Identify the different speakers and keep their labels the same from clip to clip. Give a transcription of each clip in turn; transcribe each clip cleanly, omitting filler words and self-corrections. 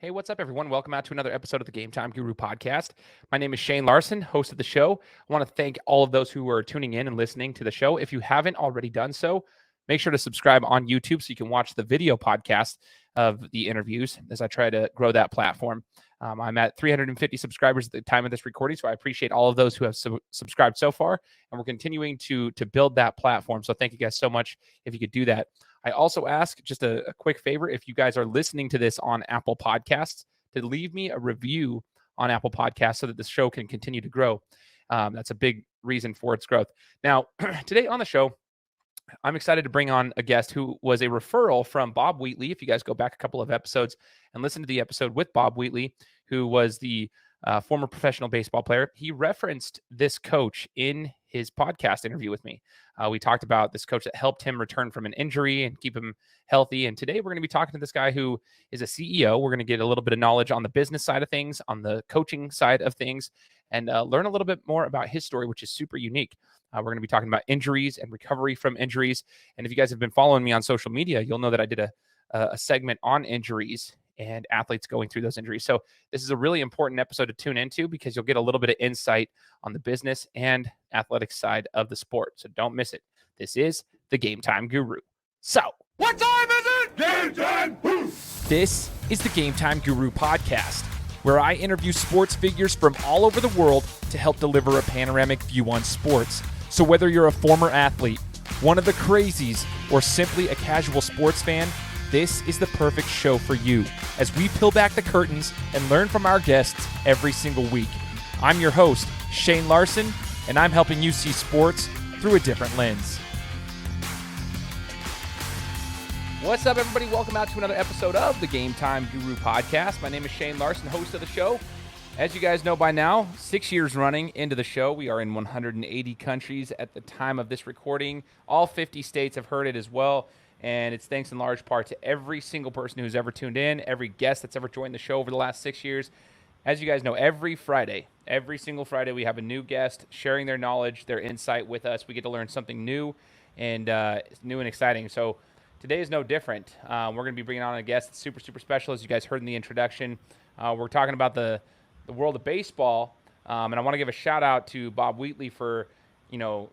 Speaker 1: Hey, what's up, everyone? Welcome out to another episode of the Gametime Guru podcast. My name is Shane Larson, host of the show. I want to thank all of those who are tuning in and listening to the show. If you haven't already done so, make sure to subscribe on YouTube so you can watch the video podcast of the interviews as I try to grow that platform. I'm at 350 subscribers at the time of this recording, so I appreciate all of those who have subscribed so far, and we're continuing to build that platform. So thank you guys so much if you could do that. I also ask just a quick favor, if you guys are listening to this on Apple Podcasts, to leave me a review on Apple Podcasts so that the show can continue to grow. That's a big reason for its growth. Now, today on the show, I'm excited to bring on a guest who was a referral from Bob Wheatley. If you guys go back a couple of episodes and listen to the episode with Bob Wheatley, who was the former professional baseball player, he referenced this coach in his podcast interview with me. We talked about this coach that helped him return from an injury and keep him healthy. And today we're going to be talking to this guy who is a CEO. We're going to get a little bit of knowledge on the business side of things, on the coaching side of things, and learn a little bit more about his story, which is super unique. We're going to be talking about injuries and recovery from injuries. And if you guys have been following me on social media, you'll know that I did a segment on injuries and athletes going through those injuries. So this is a really important episode to tune into because you'll get a little bit of insight on the business and athletic side of the sport. So don't miss it. This is the Gametime Guru. So
Speaker 2: what time is it? Game time! Boom.
Speaker 1: This is the Gametime Guru podcast, where I interview sports figures from all over the world to help deliver a panoramic view on sports. So whether you're a former athlete, one of the crazies, or simply a casual sports fan, this is the perfect show for you as we peel back the curtains and learn from our guests every single week. I'm your host, Shane Larson, and I'm helping you see sports through a different lens. What's up, everybody? Welcome out to another episode of the Gametime Guru podcast. My name is Shane Larson, host of the show. As you guys know by now, 6 years running into the show. We are in 180 countries at the time of this recording. All 50 states have heard it as well. And it's thanks in large part to every single person who's ever tuned in, every guest that's ever joined the show over the last 6 years. As you guys know, every single Friday, we have a new guest sharing their knowledge, their insight with us. We get to learn something new and exciting. So today is no different. We're going to be bringing on a guest that's super, super special, as you guys heard in the introduction. We're talking about the world of baseball, and I want to give a shout out to Bob Wheatley for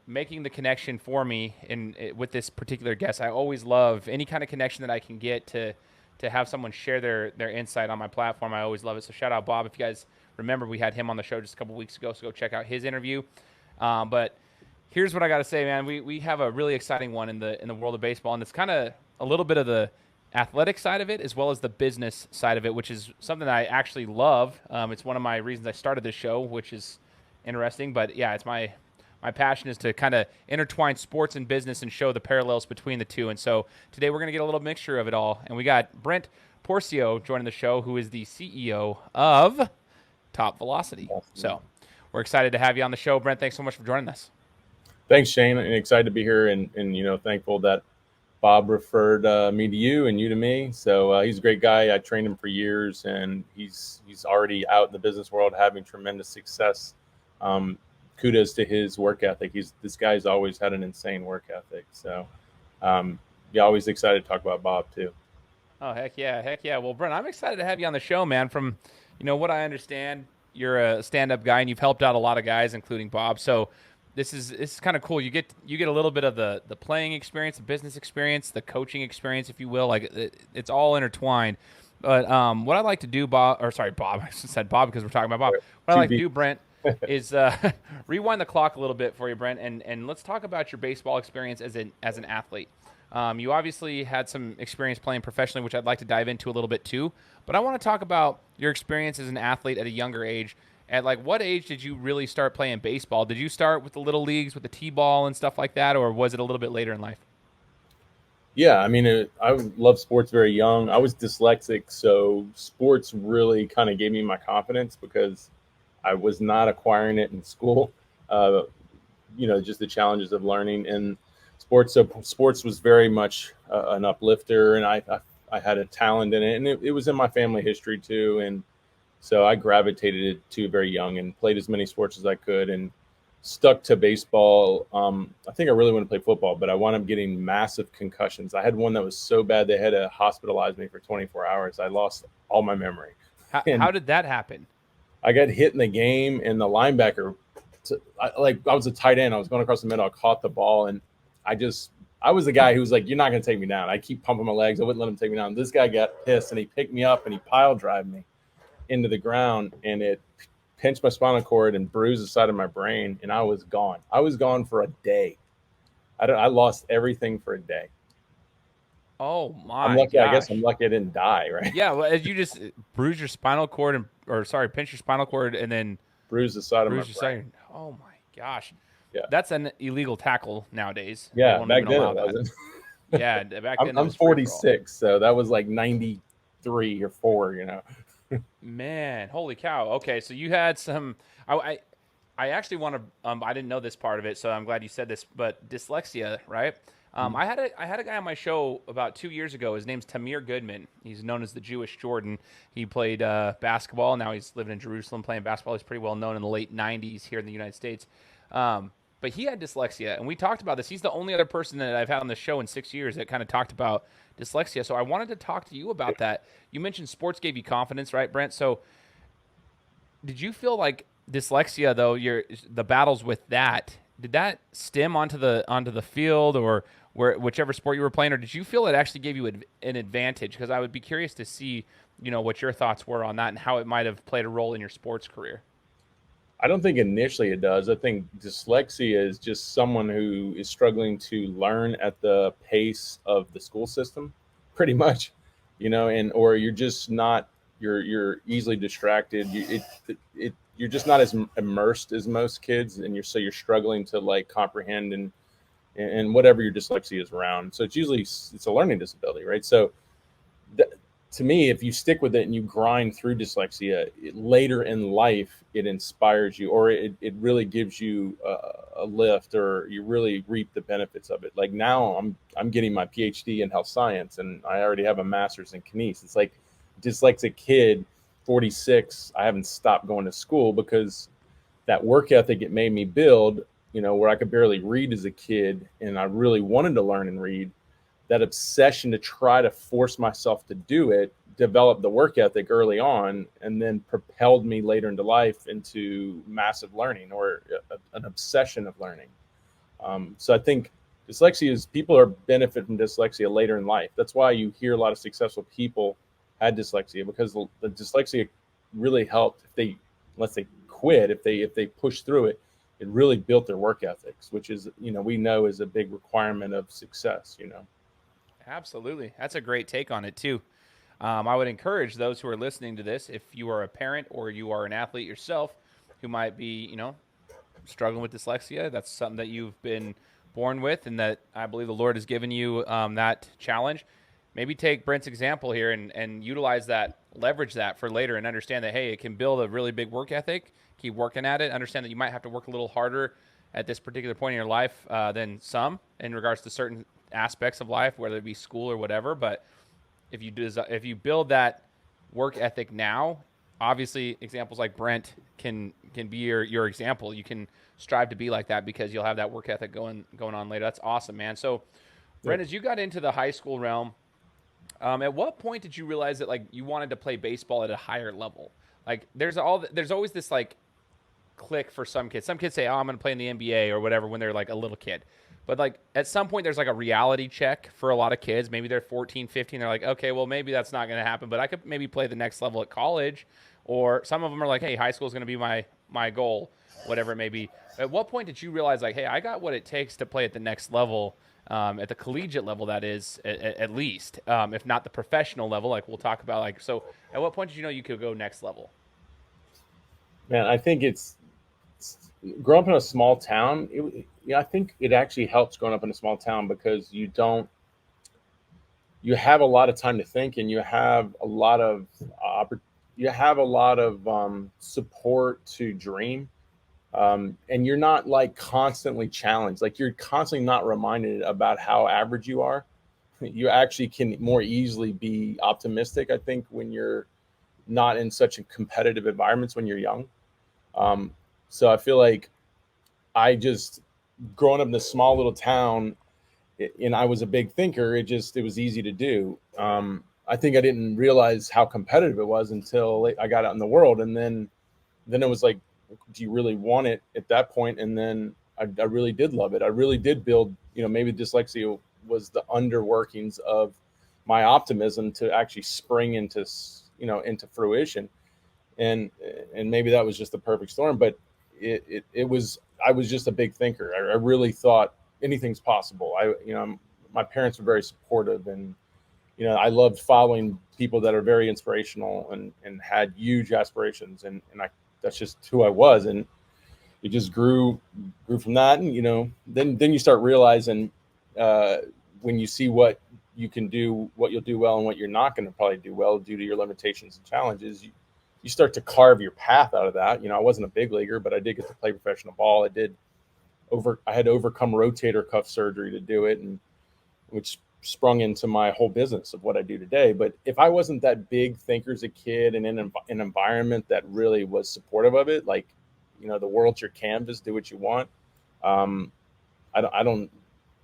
Speaker 1: making the connection for me with this particular guest. I always love any kind of connection that I can get to have someone share their insight on my platform. I always love it. So shout out Bob. If you guys remember, we had him on the show just a couple weeks ago, so go check out his interview. But here's what I got to say, man. We have a really exciting one in the world of baseball, and it's kind of a little bit of the athletic side of it as well as the business side of it, which is something that I actually love. It's one of my reasons I started this show, which is interesting. But yeah, it's my passion is to kind of intertwine sports and business and show the parallels between the two. And so today we're going to get a little mixture of it all. And we got Brent Pourciau joining the show, who is the CEO of Top Velocity. So we're excited to have you on the show. Brent, thanks so much for joining us.
Speaker 3: Thanks, Shane. And excited to be here and thankful that Bob referred me to you and you to me. So he's a great guy. I trained him for years, and he's already out in the business world having tremendous success. Kudos to his work ethic. This guy's always had an insane work ethic. So always excited to talk about Bob too.
Speaker 1: Oh, heck yeah. Well, Brent, I'm excited to have you on the show, man. From what I understand, you're a stand-up guy and you've helped out a lot of guys, including Bob. So this is kind of cool. You get a little bit of the playing experience, the business experience, the coaching experience, if you will. Like it's all intertwined. But what I like to do, Bob. I said Bob because we're talking about Bob. What I like to do, Brent, is rewind the clock a little bit for you, Brent, and let's talk about your baseball experience as an athlete. You obviously had some experience playing professionally, which I'd like to dive into a little bit too. But I want to talk about your experience as an athlete at a younger age. At what age did you really start playing baseball? Did you start with the little leagues, with the T-ball and stuff like that, or was it a little bit later in life?
Speaker 3: Yeah, I love sports very young. I was dyslexic, so sports really kind of gave me my confidence because I was not acquiring it in school. Just the challenges of learning in sports. So sports was very much an uplifter, and I had a talent in it, and it was in my family history too. And so I gravitated to very young and played as many sports as I could. And stuck to baseball. I think I really want to play football, but I wound up getting massive concussions. I had one that was so bad they had to hospitalize me for 24 hours. I lost all my memory.
Speaker 1: How did that happen?
Speaker 3: I got hit in the game, and the linebacker, I was a tight end. I was going across the middle. I caught the ball, and I was the guy who was like, "You're not going to take me down." I keep pumping my legs. I wouldn't let him take me down. This guy got pissed, and he picked me up, and he pile drive me into the ground, and it pinched my spinal cord and bruised the side of my brain, and I was gone. I was gone for a day. I lost everything for a day.
Speaker 1: Oh my
Speaker 3: I'm lucky.
Speaker 1: gosh.
Speaker 3: I guess I'm lucky I didn't die, right?
Speaker 1: Yeah, well, as you just bruise your spinal cord pinch your spinal cord and then
Speaker 3: Bruise the side of my
Speaker 1: bruise your
Speaker 3: brain.
Speaker 1: side. Oh my gosh.
Speaker 3: Yeah.
Speaker 1: That's an illegal tackle nowadays. They
Speaker 3: Yeah,
Speaker 1: won't
Speaker 3: back
Speaker 1: even
Speaker 3: then
Speaker 1: allow
Speaker 3: it
Speaker 1: that.
Speaker 3: wasn't.
Speaker 1: Yeah, back then it
Speaker 3: I'm
Speaker 1: was free for all.
Speaker 3: 46, so that was like 93 or 4, you know.
Speaker 1: Man, holy cow. Okay, so you had some. I actually want to. I didn't know this part of it, so I'm glad you said this. But dyslexia, right? I had a guy on my show about 2 years ago. His name's Tamir Goodman. He's known as the Jewish Jordan. He played basketball. Now he's living in Jerusalem playing basketball. He's pretty well known in the late '90s here in the United States. But he had dyslexia, and we talked about this. He's the only other person that I've had on the show in 6 years that kind of talked about dyslexia. So I wanted to talk to you about that. You mentioned sports gave you confidence, right, Brent? So did you feel like dyslexia, though, the battles with that, did that stem onto the field or whichever sport you were playing, or did you feel it actually gave you an advantage? Because I would be curious to see, what your thoughts were on that and how it might have played a role in your sports career.
Speaker 3: I don't think initially it does. I think dyslexia is just someone who is struggling to learn at the pace of the school system, pretty much, or you're just not, you're easily distracted. You're just not as immersed as most kids, and you're struggling to like comprehend and whatever your dyslexia is around. So it's a learning disability, right? So to me, if you stick with it and you grind through dyslexia, later in life, it inspires you, or it really gives you a lift, or you really reap the benefits of it. Like now I'm getting my PhD in health science, and I already have a master's in kines. It's like dyslexic kid, 46, I haven't stopped going to school because that work ethic it made me build, where I could barely read as a kid, and I really wanted to learn and read. That obsession to try to force myself to do it developed the work ethic early on, and then propelled me later into life into massive learning, or an obsession of learning. So I think people benefit from dyslexia later in life. That's why you hear a lot of successful people had dyslexia, because the dyslexia really helped. Unless they quit, if they push through it, it really built their work ethics, which is, we know is a big requirement of success,
Speaker 1: Absolutely. That's a great take on it, too. I would encourage those who are listening to this, if you are a parent or you are an athlete yourself who might be, struggling with dyslexia, that's something that you've been born with and that I believe the Lord has given you that challenge. Maybe take Brent's example here and utilize that, leverage that for later, and understand that, hey, it can build a really big work ethic. Keep working at it. Understand that you might have to work a little harder at this particular point in your life than some in regards to certain aspects of life, whether it be school or whatever. But if you build that work ethic now, obviously examples like Brent can be your example. You can strive to be like that because you'll have that work ethic going on later. That's awesome, man. So Brent, as you got into the high school realm, at what point did you realize that like you wanted to play baseball at a higher level? Like there's always this like click for some kids. Some kids say, "Oh, I'm going to play in the NBA or whatever," when they're like a little kid. But like at some point there's like a reality check for a lot of kids. Maybe they're 14, 15. They're like, okay, well maybe that's not going to happen, but I could maybe play the next level at college. Or some of them are like, hey, high school is going to be my goal, whatever it may be. At what point did you realize like, hey, I got what it takes to play at the next level, at the collegiate level, that is, at least, if not the professional level, like we'll talk about. Like, so at what point did you know you could go next level?
Speaker 3: Man, I think it's growing up in a small town. I think it actually helps growing up in a small town because you have a lot of time to think, and you have a lot of support to dream, and you're not like constantly challenged. Like you're constantly not reminded about how average you are. You actually can more easily be optimistic, I think, when you're not in such a competitive environments when you're young. So I feel like I just, growing up in this small little town, and I was a big thinker, it was easy to do. I think I didn't realize how competitive it was until I got out in the world. And then it was like, do you really want it at that point? And then I really did love it. I really did build, maybe dyslexia was the underworkings of my optimism to actually spring into fruition. And maybe that was just the perfect storm, but I was just a big thinker. I really thought anything's possible. My parents were very supportive, and I loved following people that are very inspirational and had huge aspirations, and that's just who I was. And it just grew from that. And then you start realizing when you see what you can do, what you'll do well, and what you're not going to probably do well due to your limitations and challenges, you start to carve your path out of that. I wasn't a big leaguer, but I did get to play professional ball. I had to overcome rotator cuff surgery to do it, and which sprung into my whole business of what I do today. But if I wasn't that big thinker as a kid and in an environment that really was supportive of it, like, the world's your canvas, do what you want. I don't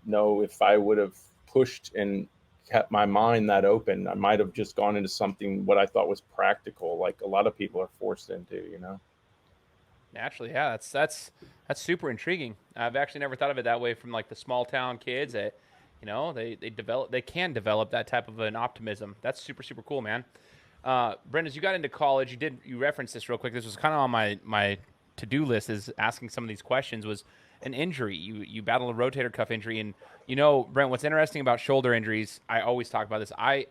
Speaker 3: know if I would have pushed and kept my mind that open. I might have just gone into something what I thought was practical, like a lot of people are forced into,
Speaker 1: Naturally, yeah, that's super intriguing. I've actually never thought of it that way from like the small town kids that, they can develop that type of an optimism. That's super, super cool, man. Brent, as you got into college, you referenced this real quick. This was kind of on my to-do list, is asking some of these questions, was an injury. You battled a rotator cuff injury, and Brent, what's interesting about shoulder injuries, I always talk about this. I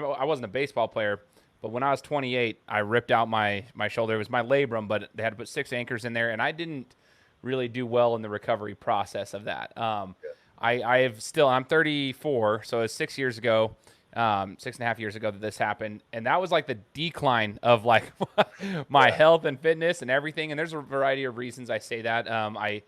Speaker 1: wasn't a baseball player, but when I was 28, I ripped out my shoulder. It was my labrum, but they had to put 6 anchors in there, and I didn't really do well in the recovery process of that. I'm 34, so it was 6 years ago, 6.5 years ago that this happened. And that was like the decline of like my health and fitness and everything. And there's a variety of reasons I say that. I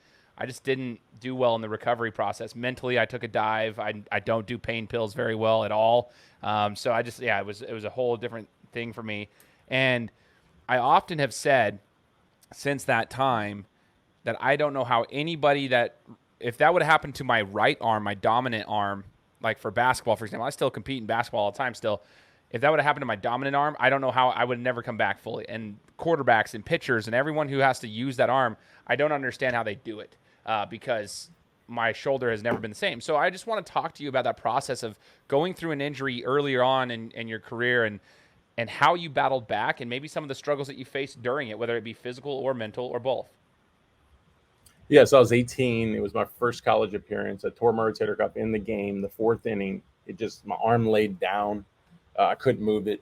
Speaker 1: just didn't do well in the recovery process. Mentally, I took a dive. I don't do pain pills very well at all. So it was a whole different thing for me. And I often have said since that time that I don't know how anybody if that would have happened to my right arm, my dominant arm, like for basketball, for example, I still compete in basketball all the time still. If that would have happened to my dominant arm, I don't know how I would never come back fully. And quarterbacks and pitchers and everyone who has to use that arm, I don't understand how they do it because my shoulder has never been the same. So I just want to talk to you about that process of going through an injury earlier on in your career and how you battled back and maybe some of the struggles that you faced during it, whether it be physical or mental or both.
Speaker 3: Yeah, so I was 18. It was my first college appearance. I tore my rotator cuff in the game, the 4th inning. My arm laid down. I couldn't move it.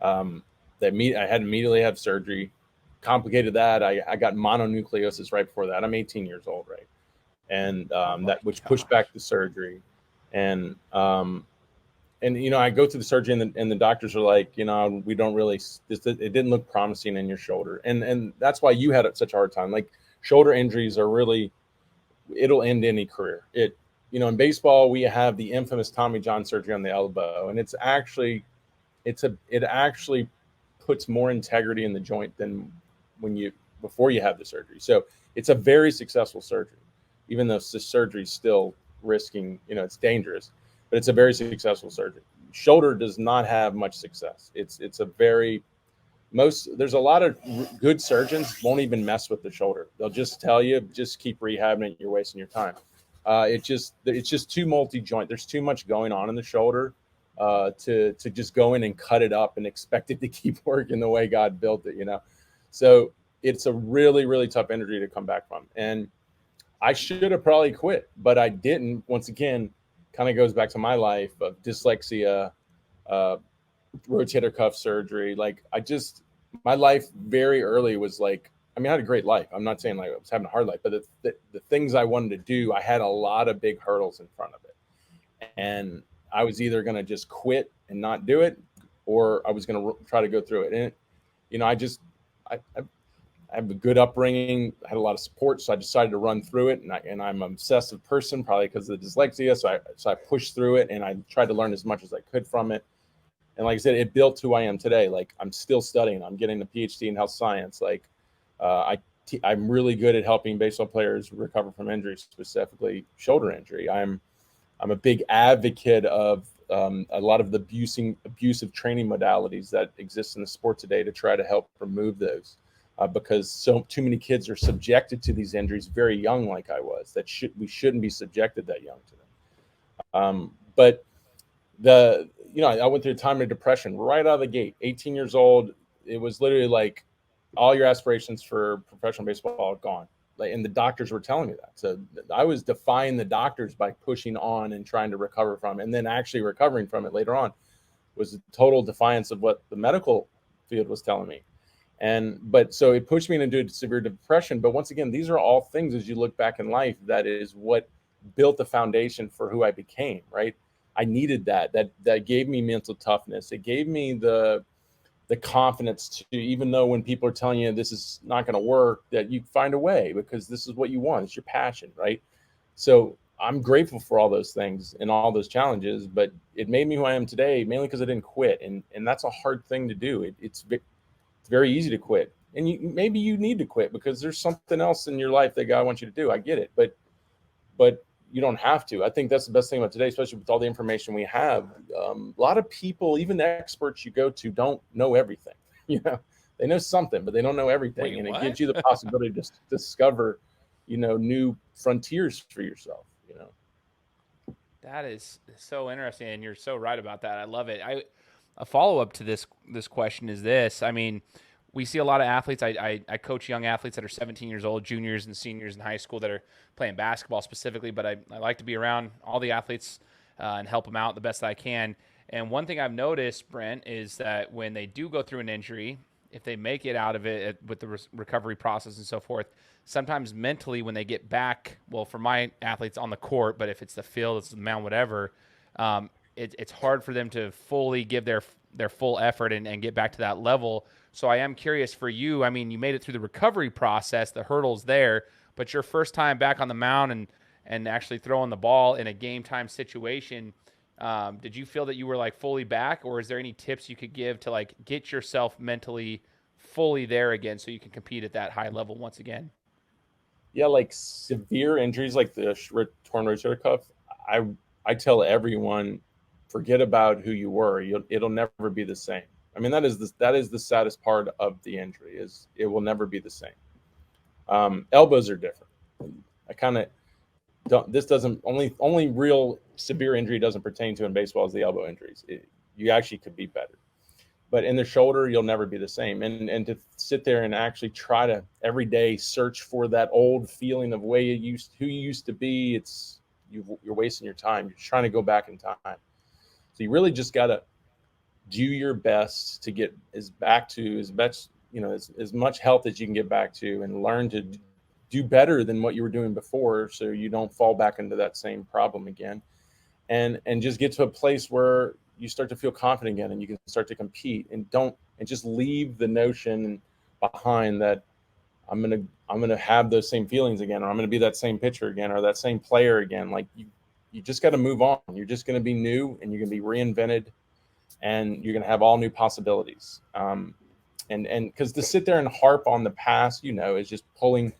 Speaker 3: I had immediately have surgery. Complicated that. I got mononucleosis right before that. I'm 18 years old, right? And which pushed back the surgery. And I go through the surgery and the doctors are like, we don't really, it didn't look promising in your shoulder. And that's why you had such a hard time. Like, shoulder injuries are really, it'll end any career. In baseball, we have the infamous Tommy John surgery on the elbow, and it actually puts more integrity in the joint than before you have the surgery. So it's a very successful surgery, even though the surgery is still risking, it's dangerous, but it's a very successful surgery. Shoulder does not have much success. There's a lot of good surgeons won't even mess with the shoulder. They'll just tell you, just keep rehabbing it. You're wasting your time. It's just too multi-joint. There's too much going on in the shoulder to just go in and cut it up and expect it to keep working the way God built it, So it's a really, really tough injury to come back from. And I should have probably quit, but I didn't. Once again, kind of goes back to my life of dyslexia, rotator cuff surgery. Like, my life very early was like, I had a great life. I'm not saying like I was having a hard life, but the things I wanted to do, I had a lot of big hurdles in front of it. And I was either going to just quit and not do it, or I was going to try to go through it. And, I have a good upbringing. I had a lot of support. So I decided to run through it. And I'm an obsessive person, probably because of the dyslexia. So I pushed through it and I tried to learn as much as I could from it. And like I said, it built who I am today. Like, I'm still studying. I'm getting a PhD in health science. Like, I I'm really good at helping baseball players recover from injury, specifically shoulder injury. I'm a big advocate of a lot of the abusive training modalities that exist in the sport today to try to help remove those, because too many kids are subjected to these injuries very young, like I was. We shouldn't be subjected that young to them. But I went through a time of depression right out of the gate. 18 years old, it was literally like all your aspirations for professional baseball are gone. And the doctors were telling me that. So I was defying the doctors by pushing on and trying to recover from it, and then actually recovering from it later on was a total defiance of what the medical field was telling me. But so it pushed me into severe depression. But once again, these are all things, as you look back in life, that is what built the foundation for who I became, right? I needed that gave me mental toughness. It gave me the confidence to, even though when people are telling you this is not going to work, that you find a way, because this is what you want. It's your passion, right? So I'm grateful for all those things and all those challenges, but it made me who I am today, mainly because I didn't quit. And that's a hard thing to do. It's very easy to quit. And maybe you need to quit because there's something else in your life that God wants you to do. I get it. But you don't have to. I think that's the best thing about today, especially with all the information we have. A lot of people, even the experts you go to, don't know everything. They know something, but they don't know everything.
Speaker 1: Wait,
Speaker 3: and
Speaker 1: what?
Speaker 3: It gives you the possibility to discover, new frontiers for yourself.
Speaker 1: That is so interesting, and you're so right about that. I love it. A follow up to this question is this. I mean, we see a lot of athletes. I coach young athletes that are 17 years old, juniors and seniors in high school that are playing basketball specifically, but I like to be around all the athletes and help them out the best that I can. And one thing I've noticed, Brent, is that when they do go through an injury, if they make it out of it with the recovery process and so forth, sometimes mentally when they get back, well, for my athletes on the court, but if it's the field, it's the mound, whatever, it's hard for them to fully give their full effort and get back to that level. So I am curious for you. I mean, you made it through the recovery process, the hurdles there, but your first time back on the mound and actually throwing the ball in a game time situation, did you feel that you were like fully back, or is there any tips you could give to like get yourself mentally fully there again so you can compete at that high level once again?
Speaker 3: Yeah, like severe injuries like the torn rotator cuff, I tell everyone, forget about who you were. It'll never be the same. I mean, that is the saddest part of the injury, is it will never be the same. Elbows are different. I kind of don't. This doesn't only real severe injury doesn't pertain to in baseball is the elbow injuries. You actually could be better, but in the shoulder, you'll never be the same. And to sit there and actually try to every day search for that old feeling of who you used to be, you're wasting your time. You're trying to go back in time. So you really just got to do your best to get as much health as you can get back to, and learn to do better than what you were doing before, so you don't fall back into that same problem again, and just get to a place where you start to feel confident again and you can start to compete, and just leave the notion behind that I'm going to have those same feelings again, or I'm going to be that same pitcher again, or that same player again. Like you just got to move on. You're just going to be new, and you're going to be reinvented, and you're going to have all new possibilities. And because to sit there and harp on the past, is just pulling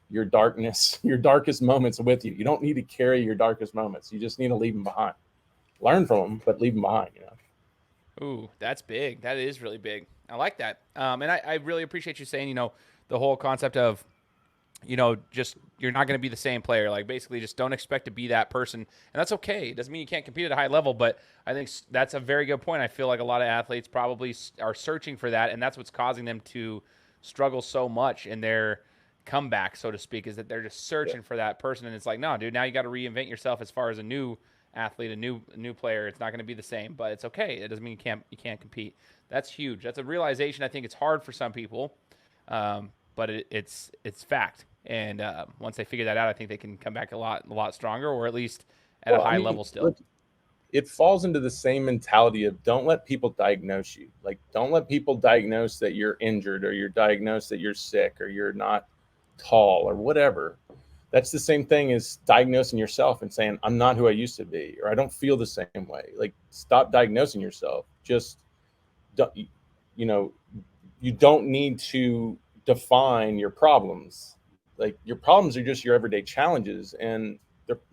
Speaker 3: your darkest moments with you. You don't need to carry your darkest moments. You just need to leave them behind. Learn from them, but leave them behind.
Speaker 1: Ooh, that's big. That is really big. I like that. And I really appreciate you saying, the whole concept of, just you're not going to be the same player. Like basically just don't expect to be that person. And that's okay. It doesn't mean you can't compete at a high level, but I think that's a very good point. I feel like a lot of athletes probably are searching for that, and that's what's causing them to struggle so much in their comeback, so to speak, is that they're just searching for that person. And it's like, no, dude, now you got to reinvent yourself as far as a new athlete, a new player. It's not going to be the same, but it's okay. It doesn't mean you can't compete. That's huge. That's a realization. I think it's hard for some people, but it's fact. And once they figure that out, I think they can come back a lot stronger, or at least at a high level still.
Speaker 3: Look, it falls into the same mentality of don't let people diagnose you. Like, don't let people diagnose that you're injured, or you're diagnosed that you're sick, or you're not tall, or whatever. That's the same thing as diagnosing yourself and saying, I'm not who I used to be, or I don't feel the same way. Like, stop diagnosing yourself. Just, you don't need to define your problems. Like, your problems are just your everyday challenges, and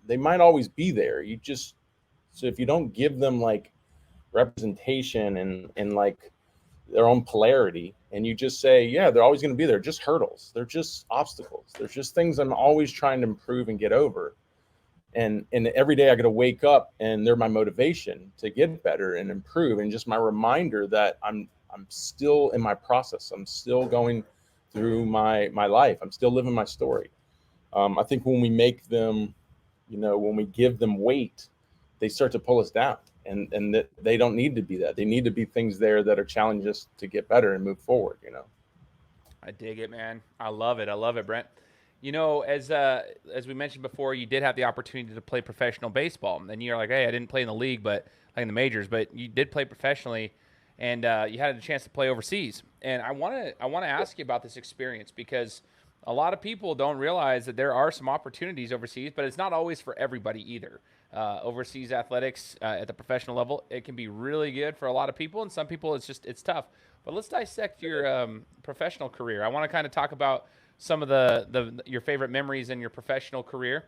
Speaker 3: they might always be there. So if you don't give them like representation and like their own polarity, and you just say, yeah, they're always going to be there, just hurdles, they're just obstacles, they're just things I'm always trying to improve and get over. And every day I got to wake up, and they're my motivation to get better and improve, and just my reminder that I'm still in my process. I'm still going through my life. I'm still living my story. I think when we make them, when we give them weight, they start to pull us down, and that they don't need to be that. They need to be things there that are challenges to get better and move forward.
Speaker 1: I dig it, man. I love it. I love it, Brent. As we mentioned before, you did have the opportunity to play professional baseball, and you're like, hey, I didn't play in the league, but like in the majors, but you did play professionally, and you had a chance to play overseas. And I want to ask you about this experience, because a lot of people don't realize that there are some opportunities overseas, but it's not always for everybody either. Overseas athletics at the professional level, it can be really good for a lot of people, and some people it's tough. But let's dissect your professional career. I want to kind of talk about some of your favorite memories in your professional career,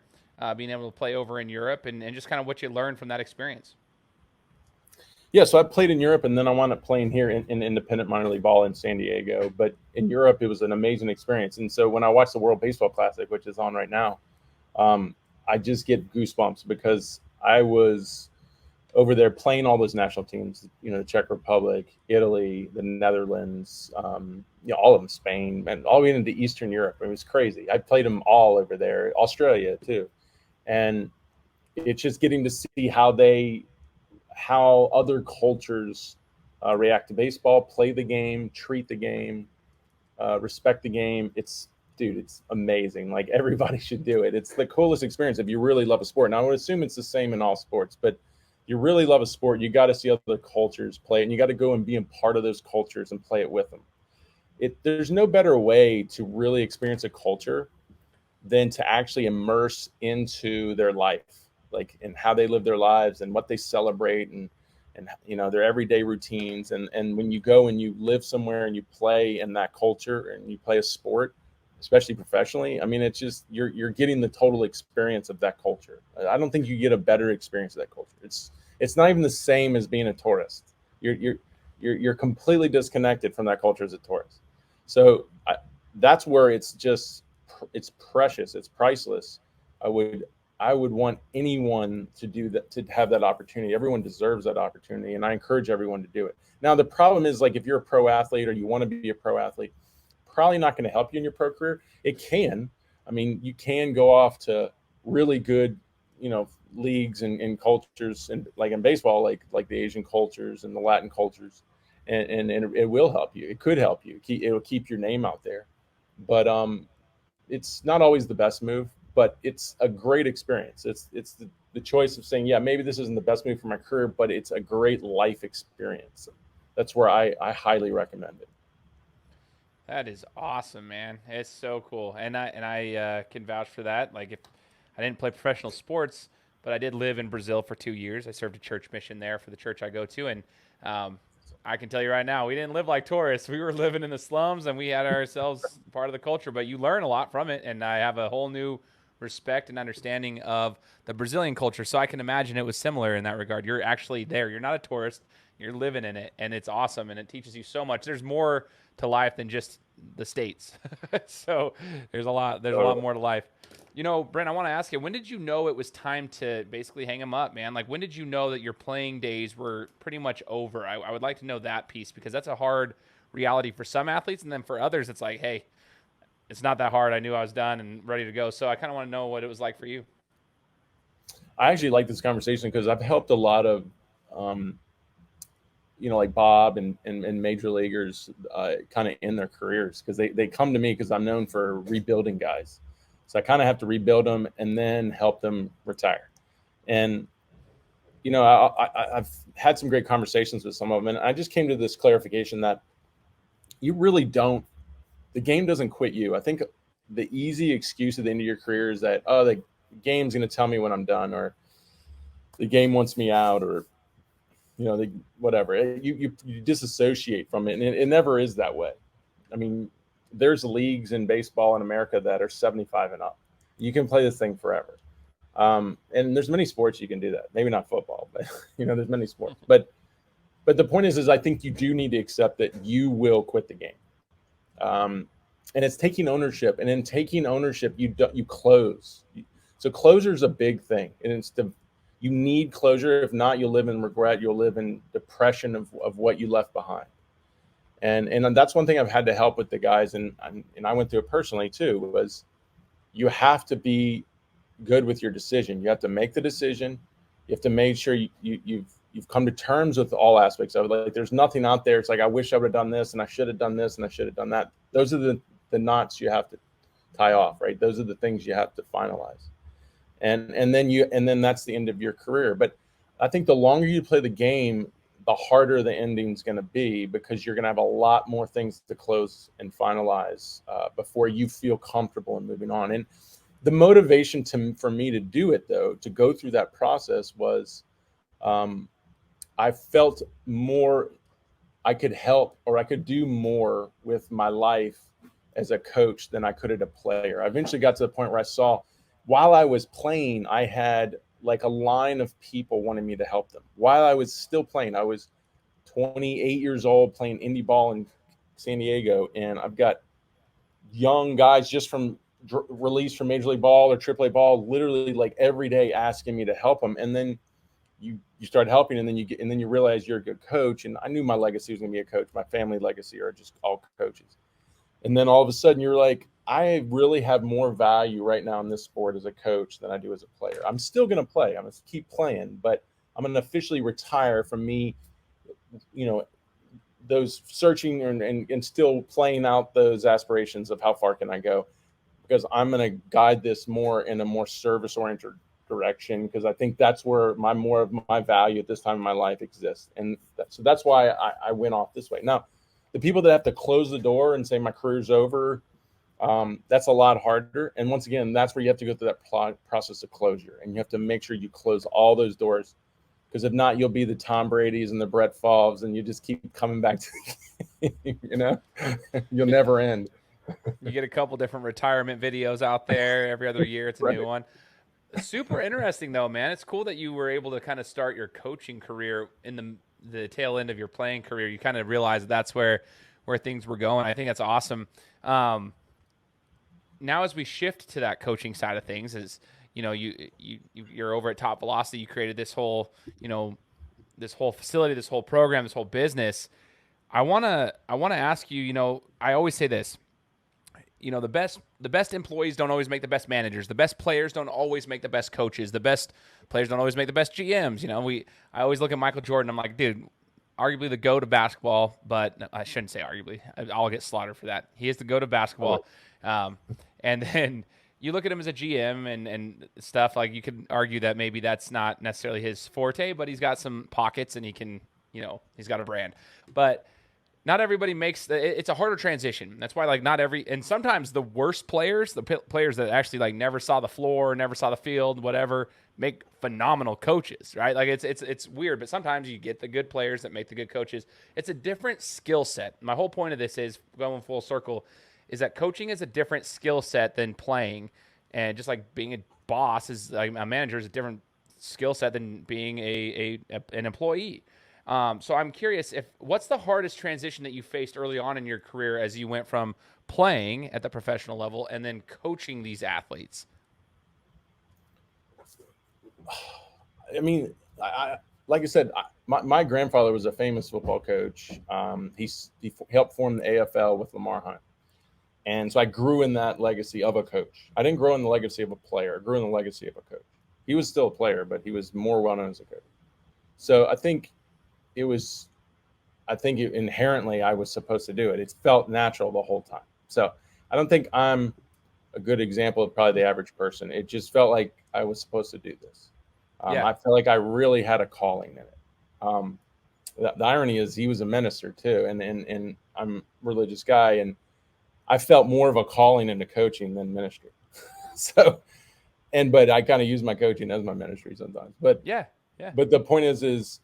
Speaker 1: being able to play over in Europe, and just kind of what you learned from that experience.
Speaker 3: Yeah, so I played in Europe, and then I wound up playing here in independent minor league ball in San Diego. But in Europe, it was an amazing experience. And so when I watch the World Baseball Classic, which is on right now, I just get goosebumps, because I was over there playing all those national teams, the Czech Republic, Italy, the Netherlands, all of them, Spain, and all the way into Eastern Europe. It was crazy. I played them all over there, Australia too. And it's just getting to see how other cultures react to baseball, play the game, treat the game, respect the game. It's amazing. Like, everybody should do it. It's the coolest experience if you really love a sport. Now, I would assume it's the same in all sports, but you really love a sport, you got to see other cultures play it, and you got to go and be a part of those cultures and play it with them. There's no better way to really experience a culture than to actually immerse into their life, like, in how they live their lives and what they celebrate, and their everyday routines. And when you go and you live somewhere and you play in that culture and you play a sport, especially professionally, I mean, it's just, you're getting the total experience of that culture. I don't think you get a better experience of that culture. It's not even the same as being a tourist. You're completely disconnected from that culture as a tourist. So that's where it's precious. It's priceless. I would want anyone to do that, to have that opportunity. Everyone deserves that opportunity, and I encourage everyone to do it. Now, the problem is, like, if you're a pro athlete or you want to be a pro athlete, probably not going to help you in your pro career. It can. I mean, you can go off to really good, leagues and cultures, and like in baseball, like the Asian cultures and the Latin cultures, and it will help you. It could help you. It will keep your name out there, but it's not always the best move. But it's a great experience. It's the choice of saying, yeah, maybe this isn't the best move for my career, but it's a great life experience. That's where I highly recommend it.
Speaker 1: That is awesome, man. It's so cool, and I can vouch for that. Like, if I didn't play professional sports, but I did live in Brazil for 2 years. I served a church mission there for the church I go to, and I can tell you right now, we didn't live like tourists. We were living in the slums, and we had ourselves part of the culture. But you learn a lot from it, and I have a whole new respect and understanding of the Brazilian culture. So I can imagine it was similar in that regard. You're actually there. You're not a tourist. You're living in it, and it's awesome, and it teaches you so much. There's more to life than just the States. So there's a lot more to life. Brent, I want to ask you, when did you know it was time to basically hang them up, man? Like, when did you know that your playing days were pretty much over? I would like to know that piece, because that's a hard reality for some athletes, and then for others, it's like, hey, it's not that hard. I knew I was done and ready to go. So I kind of want to know what it was like for you.
Speaker 3: I actually like this conversation because I've helped a lot of, like Bob and major leaguers kind of in their careers, because they come to me because I'm known for rebuilding guys. So I kind of have to rebuild them and then help them retire. And, I've had some great conversations with some of them, and I just came to this clarification that you really don't, the game doesn't quit you. I think the easy excuse at the end of your career is that, oh, the game's going to tell me when I'm done, or the game wants me out, or, whatever. You disassociate from it, and it never is that way. I mean, there's leagues in baseball in America that are 75 and up. You can play this thing forever. And there's many sports you can do that. Maybe not football, but there's many sports. But the point is I think you do need to accept that you will quit the game. And it's taking ownership. And in taking ownership, you close. So closure is a big thing. And you need closure. If not, you'll live in regret. You'll live in depression of what you left behind. And that's one thing I've had to help with the guys. And I went through it personally too, was you have to be good with your decision. You have to make the decision. You have to make sure you've come to terms with all aspects of it. Like there's nothing out there. It's like, I wish I would have done this and I should have done this and I should have done that. Those are the knots you have to tie off, right? Those are the things you have to finalize. And then that's the end of your career. But I think the longer you play the game, the harder the ending's going to be, because you're going to have a lot more things to close and finalize before you feel comfortable in moving on. And the motivation for me to do it, though, to go through that process was I felt more I could help, or I could do more with my life as a coach than I could as a player. I eventually got to the point where I saw, while I was playing, I had like a line of people wanting me to help them. While I was still playing, I was 28 years old playing indie ball in San Diego, and I've got young guys just from released from Major League Ball or AAA ball, literally like every day asking me to help them. And then you start helping, and then you realize you're a good coach. And I knew my legacy was going to be a coach. My family legacy are just all coaches. And then all of a sudden you're like, I really have more value right now in this sport as a coach than I do as a player. I'm still going to play. I'm going to keep playing, but I'm going to officially retire from me, those searching and still playing out those aspirations of how far can I go, because I'm going to guide this more in a more service-oriented direction, because I think that's where more of my value at this time in my life exists. And so that's why I went off this way. Now, the people that have to close the door and say my career's over, that's a lot harder. And once again, that's where you have to go through that process of closure, and you have to make sure you close all those doors, because if not, you'll be the Tom Brady's and the Brett Favres, and you just keep coming back to you'll never end.
Speaker 1: You get a couple different retirement videos out there every other year. It's a new one. Super interesting though, man. It's cool that you were able to kind of start your coaching career in the tail end of your playing career. You kind of realized that's where things were going. I think that's awesome. Now, as we shift to that coaching side of things, you're over at Top Velocity. You created this whole facility, this whole program, this whole business. I wanna ask you. I always say this. The best employees don't always make the best managers. The best players don't always make the best coaches. The best players don't always make the best GMs. I always look at Michael Jordan. I'm like, dude, arguably the GOAT of basketball, but no, I shouldn't say arguably. I'll get slaughtered for that. He is the GOAT of basketball. And then you look at him as a GM and stuff, like you could argue that maybe that's not necessarily his forte, but he's got some pockets and he can, he's got a brand. But not everybody it's a harder transition. That's why and sometimes the worst players, the players that actually never saw the floor, never saw the field, whatever, make phenomenal coaches, right? Like it's weird, but sometimes you get the good players that make the good coaches. It's a different skill set. My whole point of this is, going full circle, is that coaching is a different skill set than playing. And just like being a boss is like a manager is a different skill set than being an employee. So I'm curious, what's the hardest transition that you faced early on in your career as you went from playing at the professional level and then coaching these athletes?
Speaker 3: I mean, like I said, my grandfather was a famous football coach. He helped form the AFL with Lamar Hunt. And so I grew in that legacy of a coach. I didn't grow in the legacy of a player. I grew in the legacy of a coach. He was still a player, but he was more well-known as a coach. So I think inherently I was supposed to do it. It felt natural the whole time. So I don't think I'm a good example of probably the average person. It just felt like I was supposed to do this. I felt like I really had a calling in it. The irony is he was a minister too. And I'm a religious guy, and I felt more of a calling into coaching than ministry. But I kind of use my coaching as my ministry sometimes. But But the point is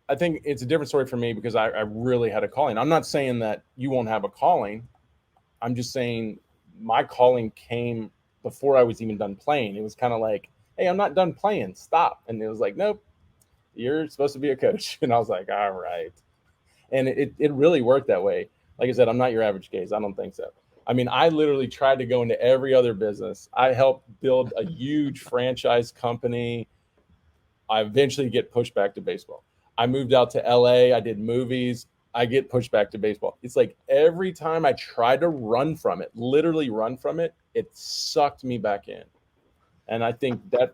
Speaker 3: I think it's a different story for me, because I really had a calling. I'm not saying that you won't have a calling. I'm just saying my calling came before I was even done playing. It was kind of like, hey, I'm not done playing. Stop. And it was like, nope, you're supposed to be a coach. And I was like, all right. And it really worked that way. Like I said, I'm not your average case. I don't think so. I mean, I literally tried to go into every other business. I helped build a huge franchise company. I eventually get pushed back to baseball. I moved out to LA. I did movies. I get pushed back to baseball. It's like every time I tried to run from it, literally run from it, it sucked me back in. And I think that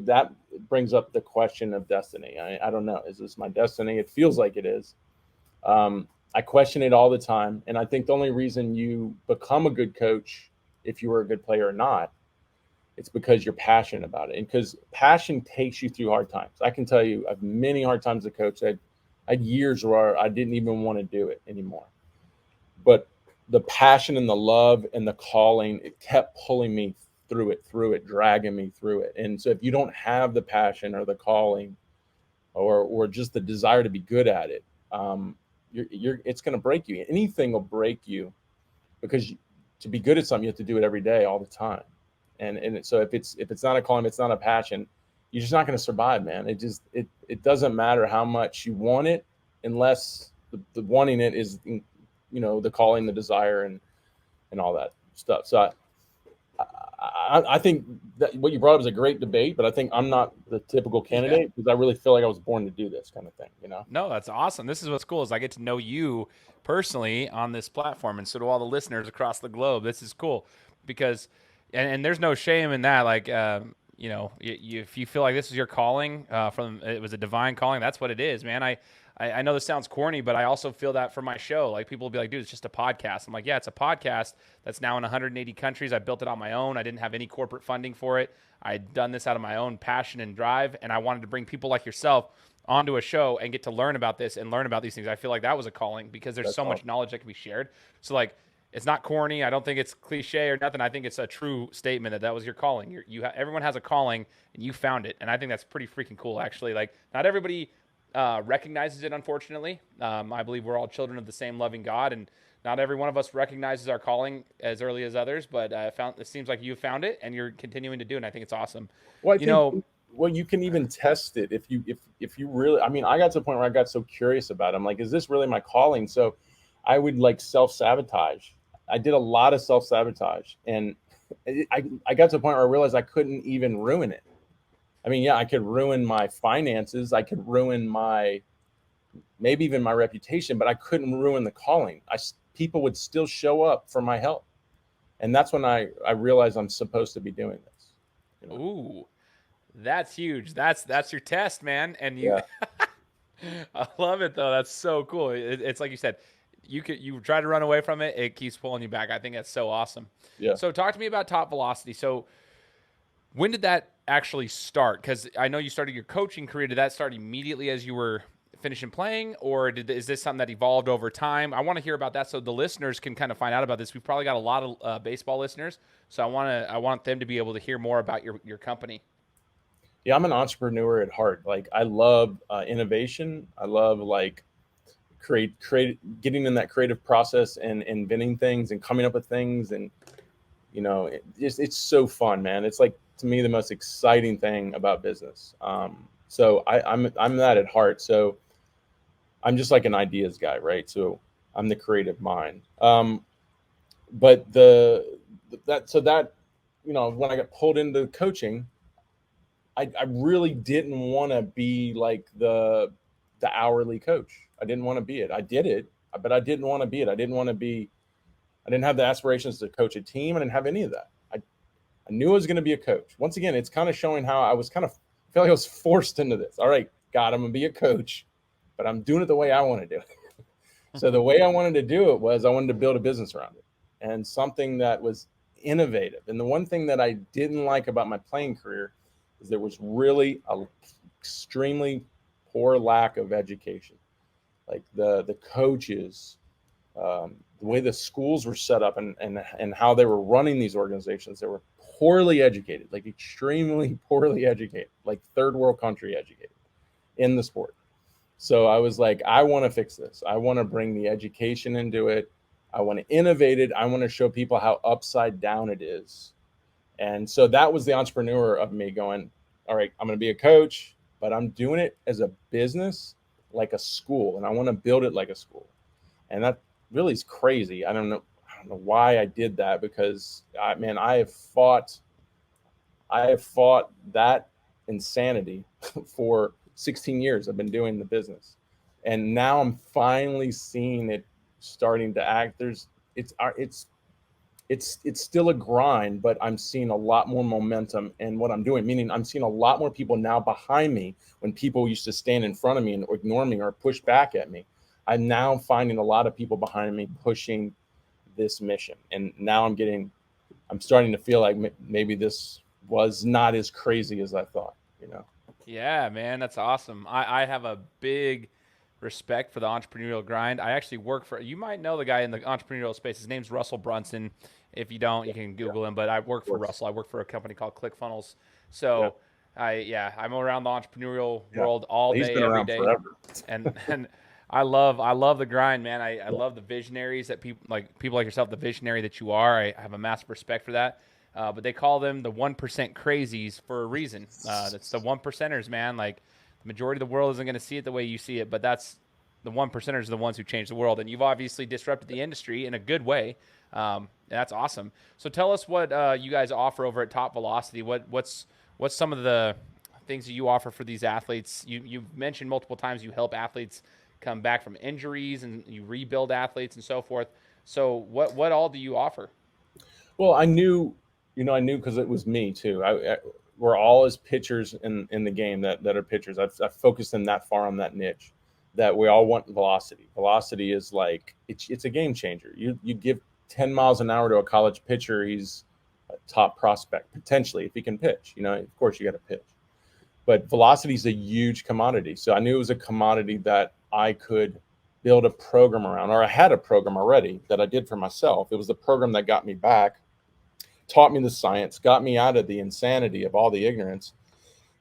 Speaker 3: that brings up the question of destiny. I don't know. Is this my destiny? It feels like it is. I question it all the time. And I think the only reason you become a good coach, if you were a good player or not, it's because you're passionate about it. And because passion takes you through hard times. I can tell you, I've many hard times as a coach. I had years where I didn't even want to do it anymore. But the passion and the love and the calling, it kept pulling me through it, dragging me through it. And so if you don't have the passion or the calling or just the desire to be good at it, it's going to break you. Anything will break you because to be good at something, you have to do it every day, all the time. And so if it's not a calling, it's not a passion, you're just not going to survive, man. It doesn't matter how much you want it unless the wanting it is, the calling, the desire, and all that stuff. So I think that what you brought up is a great debate, but I think I'm not the typical candidate because I really feel like I was born to do this kind of thing,
Speaker 1: No, that's awesome. This is what's cool is I get to know you personally on this platform, and so do all the listeners across the globe. This is cool because, and there's no shame in that. Like, if you feel like this is your calling, it was a divine calling. That's what it is, man. I know this sounds corny, but I also feel that for my show. Like people will be like, dude, it's just a podcast. I'm like, yeah, it's a podcast that's now in 180 countries. I built it on my own. I didn't have any corporate funding for it. I'd done this out of my own passion and drive, and I wanted to bring people like yourself onto a show and get to learn about this and learn about these things. I feel like that was a calling because there's so much knowledge that can be shared. So like, it's not corny. I don't think it's cliche or nothing. I think it's a true statement that was your calling. Everyone has a calling and you found it. And I think that's pretty freaking cool, actually. Like not everybody recognizes it, unfortunately. I believe we're all children of the same loving God, and not every one of us recognizes our calling as early as others, but it seems like you found it and you're continuing to do it. And I think it's awesome.
Speaker 3: Well, you can even test it if you really, I mean, I got to the point where I got so curious about it. I'm like, is this really my calling? So I would like self-sabotage. I did a lot of self-sabotage, and I got to the point where I realized I couldn't even ruin it. I mean, yeah, I could ruin my finances. I could ruin maybe even my reputation, but I couldn't ruin the calling. People would still show up for my help. And that's when I realized I'm supposed to be doing this.
Speaker 1: Ooh, that's huge. That's your test, man. And I love it though. That's so cool. It's like you said, you try to run away from it. It keeps pulling you back. I think that's so awesome.
Speaker 3: Yeah.
Speaker 1: So talk to me about Top Velocity. So when did that actually start? Because I know you started your coaching career. Did that start immediately as you were finishing playing, or is this something that evolved over time? I want to hear about that so the listeners can kind of find out about this. We've probably got a lot of baseball listeners, so I want them to be able to hear more about your company.
Speaker 3: Yeah, I'm an entrepreneur at heart. Like I love innovation. I love like getting in that creative process and inventing things and coming up with things, and it's so fun, man. It's like, to me, the most exciting thing about business. So I'm that at heart. So I'm just like an ideas guy, right? So I'm the creative mind. But when I got pulled into coaching, I really didn't want to be like the hourly coach. I didn't want to be it. I did it, but I didn't want to be it. I didn't have the aspirations to coach a team. I didn't have any of that. I knew I was going to be a coach. Once again, it's kind of showing how I feel like I was forced into this. All right, God, I'm going to be a coach, but I'm doing it the way I want to do it. So the way I wanted to do it was I wanted to build a business around it and something that was innovative. And the one thing that I didn't like about my playing career is there was really an extremely poor lack of education. Like the coaches, the way the schools were set up and how they were running these organizations, they were poorly educated, like extremely poorly educated, like third world country educated in the sport. So I was like, I want to fix this. I want to bring the education into it. I want to innovate it. I want to show people how upside down it is. And so that was the entrepreneur of me going, all right, I'm going to be a coach, but I'm doing it as a business, like a school. And I want to build it like a school. And that really is crazy. I don't know why I did that, because I have fought that insanity for 16 years. I've been doing the business, and now I'm finally seeing it starting to act. It's still a grind, but I'm seeing a lot more momentum in what I'm doing, meaning I'm seeing a lot more people now behind me. When people used to stand in front of me and ignore me or push back at me, I'm now finding a lot of people behind me pushing this mission. And now I'm starting to feel like maybe this was not as crazy as I thought,
Speaker 1: Yeah, man, that's awesome. I have a big respect for the entrepreneurial grind. I actually work for, you might know the guy in the entrepreneurial space. His name's Russell Brunson. If you don't, you can Google him, but I work for Russell. I work for a company called ClickFunnels. So I'm around the entrepreneurial world all
Speaker 3: He's
Speaker 1: day,
Speaker 3: been
Speaker 1: every
Speaker 3: around
Speaker 1: day.
Speaker 3: forever.
Speaker 1: And I love the grind, man. I love the visionaries that people like yourself, the visionary that you are. I have a massive respect for that. But they call them the 1% crazies for a reason. That's the 1%ers, man. Like, the majority of the world isn't going to see it the way you see it, but that's the 1%ers are the ones who change the world. And you've obviously disrupted the industry in a good way. That's awesome. So tell us what you guys offer over at Top Velocity. What's some of the things that you offer for these athletes? You've mentioned multiple times you help athletes come back from injuries and you rebuild athletes and so forth. So what all do you offer?
Speaker 3: Well, I knew because it was me too. We're all as pitchers in the game that are pitchers. I've focused in that far on that niche, that we all want velocity. Velocity is like, it's a game changer. You give 10 miles an hour to a college pitcher, he's a top prospect potentially if he can pitch. Of course you got to pitch, but velocity is a huge commodity. So I knew it was a commodity that I could build a program around, or I had a program already that I did for myself. It was the program that got me back, taught me the science, got me out of the insanity of all the ignorance,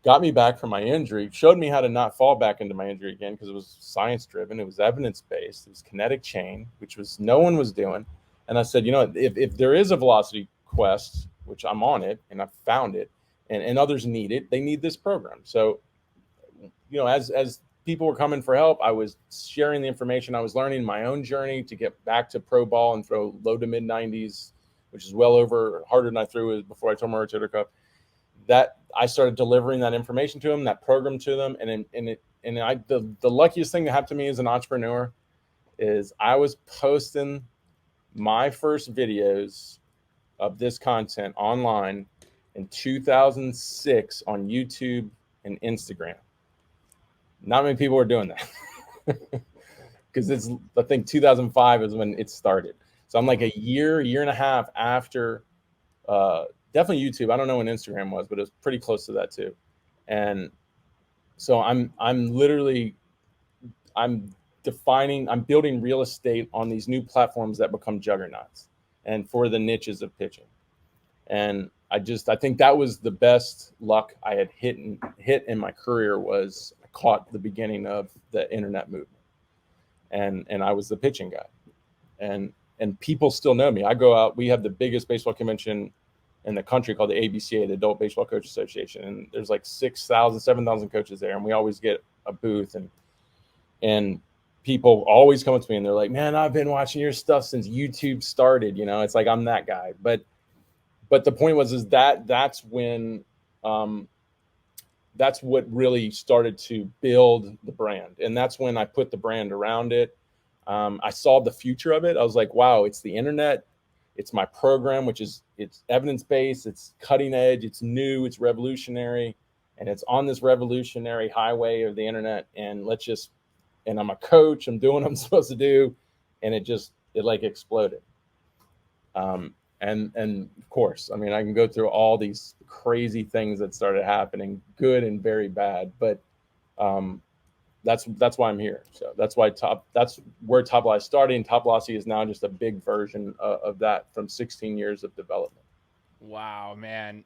Speaker 3: got me back from my injury, showed me how to not fall back into my injury again, because it was science driven, it was evidence based, it was kinetic chain, which was no one was doing. And I said, if there is a velocity quest, which I'm on it and I've found it, and others need it, they need this program. So, as people were coming for help, I was sharing the information I was learning in my own journey to get back to pro ball and throw low to mid 90s, which is well over harder than I threw before I tore my rotator cuff. That I started delivering that information to them, that program to them, the luckiest thing that happened to me as an entrepreneur is I was posting my first videos of this content online in 2006 on YouTube and Instagram. Not many people were doing that, because I think 2005 is when it started. So I'm like a year and a half after, definitely YouTube. I don't know when Instagram was, but it was pretty close to that too. And so I'm building real estate on these new platforms that become juggernauts, and for the niches of pitching. And I think that was the best luck I had hit in my career, was I caught the beginning of the internet movement, and I was the pitching guy, and people still know me. I go out. We have the biggest baseball convention in the country called the ABCA, the Adult Baseball Coach Association, and there's like 6,000, 7,000 coaches there, and we always get a booth, and people always come up to me and they're like, "Man, I've been watching your stuff since YouTube started." It's like I'm that guy. But the point is that's when that's what really started to build the brand, and that's when I put the brand around it. I saw the future of it. I was like, wow, it's the internet. It's my program, it's evidence-based, it's cutting edge, it's new, it's revolutionary, and it's on this revolutionary highway of the internet. And I'm a coach, I'm doing what I'm supposed to do. And it like exploded. And of course, I can go through all these crazy things that started happening, good and very bad, but that's why I'm here. So that's where Top Velocity started, and Top Velocity is now just a big version of that from 16 years of development.
Speaker 1: Wow, man.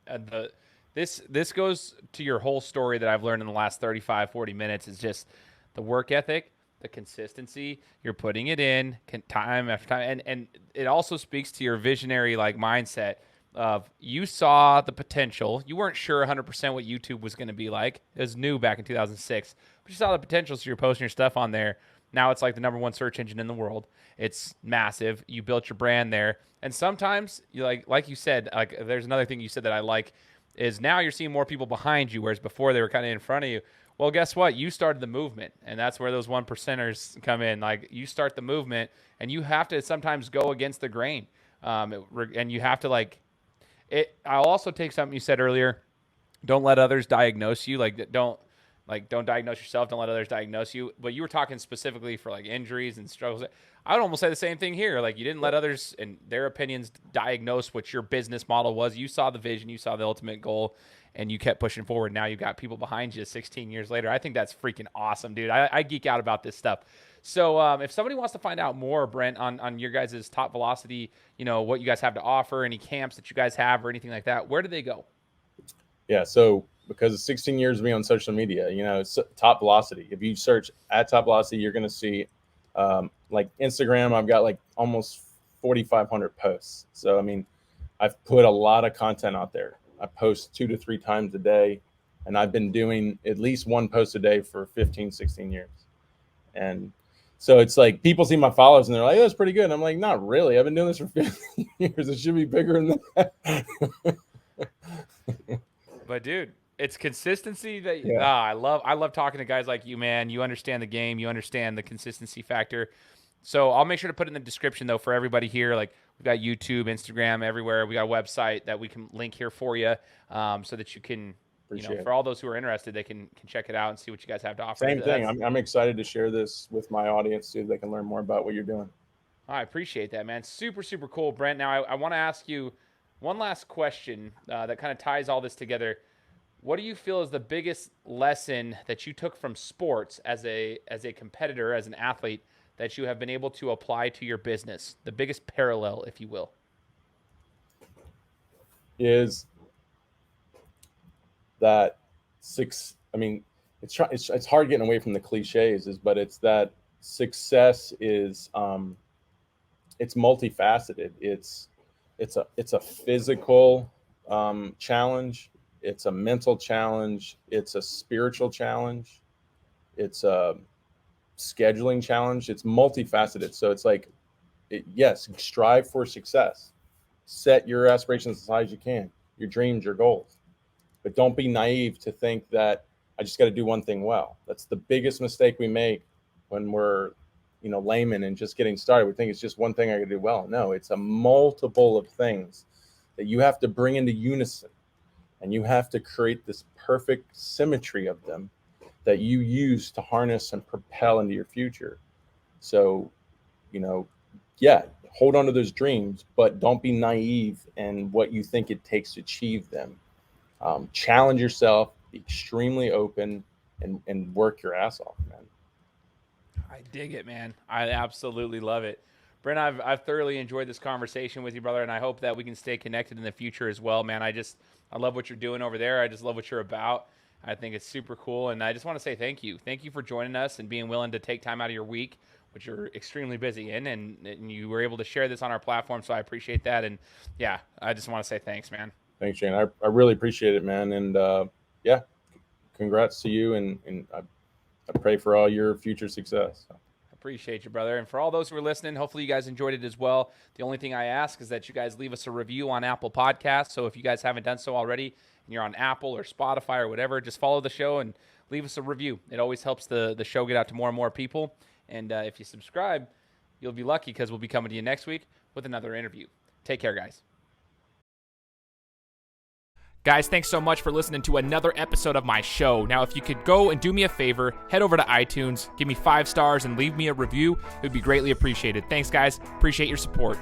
Speaker 1: This goes to your whole story that I've learned in the last 35, 40 minutes, is just the work ethic. the consistency. You're putting it in time after time. And it also speaks to your visionary like mindset of you saw the potential. You weren't sure 100% what YouTube was going to be like. It was new back in 2006. But you saw the potential, so you're posting your stuff on there. Now it's like the #1 search engine in the world. It's massive. You built your brand there. And sometimes, you like you said, like there's another thing you said that I like is now you're seeing more people behind you, whereas before they were kind of in front of you. Well, guess what? You started the movement, and that's where those 1%ers come in. Like you start the movement, and you have to sometimes go against the grain, and you have to like it. I'll also take something you said earlier. Don't let others diagnose you. Don't diagnose yourself. Don't let others diagnose you. But you were talking specifically for like injuries and struggles. I would almost say the same thing here. Like you didn't let others and their opinions diagnose what your business model was. You saw the vision, you saw the ultimate goal, and you kept pushing forward. Now you've got people behind you 16 years later. I think that's freaking awesome, dude. I geek out about this stuff. So if somebody wants to find out more, Brent, on your guys' Top Velocity, what you guys have to offer, any camps that you guys have or anything like that, where do they go?
Speaker 3: Yeah, so because of 16 years of being on social media, it's Top Velocity. If you search at Top Velocity, you're going to see like Instagram, I've got like almost 4,500 posts. So, I mean, I've put a lot of content out there. I post 2 to 3 times a day, and I've been doing at least one post a day for 15, 16 years. And so it's like people see my followers and they're like, oh, that's pretty good. And I'm like, not really. I've been doing this for 15 years. It should be bigger than that.
Speaker 1: But dude, it's consistency that
Speaker 3: Yeah.
Speaker 1: I love talking to guys like you, man. You understand the game, you understand the consistency factor. So I'll make sure to put in the description though for everybody here. Like we've got YouTube, Instagram, everywhere. We got a website that we can link here for you, so that you can, for all those who are interested, they can check it out and see what you guys have to offer.
Speaker 3: Same thing. I'm excited to share this with my audience so they can learn more about what you're doing.
Speaker 1: I appreciate that, man. Super, super cool, Brent. Now I want to ask you one last question that kind of ties all this together. What do you feel is the biggest lesson that you took from sports as a competitor, as an athlete, that you have been able to apply to your business? The biggest parallel, if you will.
Speaker 3: Is that it's hard getting away from the cliches, but it's that success is it's multifaceted. It's a physical challenge. It's a mental challenge. It's a spiritual challenge. It's a scheduling challenge. It's multifaceted. So it's like, yes, strive for success. Set your aspirations as high as you can, your dreams, your goals. But don't be naive to think that I just got to do one thing well. That's the biggest mistake we make when we're, layman and just getting started. We think it's just one thing I got to do well. No, it's a multiple of things that you have to bring into unison. And you have to create this perfect symmetry of them that you use to harness and propel into your future. So, hold on to those dreams, but don't be naive in what you think it takes to achieve them. Challenge yourself, be extremely open, and work your ass off, man.
Speaker 1: I dig it, man. I absolutely love it. Brent, I've thoroughly enjoyed this conversation with you, brother, and I hope that we can stay connected in the future as well, man. I love what you're doing over there. I just love what you're about. I think it's super cool, and I just want to say thank you. Thank you for joining us and being willing to take time out of your week, which you're extremely busy in, and you were able to share this on our platform, so I appreciate that. And, yeah, I just want to say thanks, man.
Speaker 3: Thanks, Shane. I really appreciate it, man. And, congrats to you, and I pray for all your future success.
Speaker 1: Appreciate you, brother. And for all those who are listening, hopefully you guys enjoyed it as well. The only thing I ask is that you guys leave us a review on Apple Podcasts. So if you guys haven't done so already and you're on Apple or Spotify or whatever, just follow the show and leave us a review. It always helps the show get out to more and more people. And if you subscribe, you'll be lucky because we'll be coming to you next week with another interview. Take care, guys. Guys, thanks so much for listening to another episode of my show. Now, if you could go and do me a favor, head over to iTunes, give me 5 stars, and leave me a review, it would be greatly appreciated. Thanks, guys. Appreciate your support.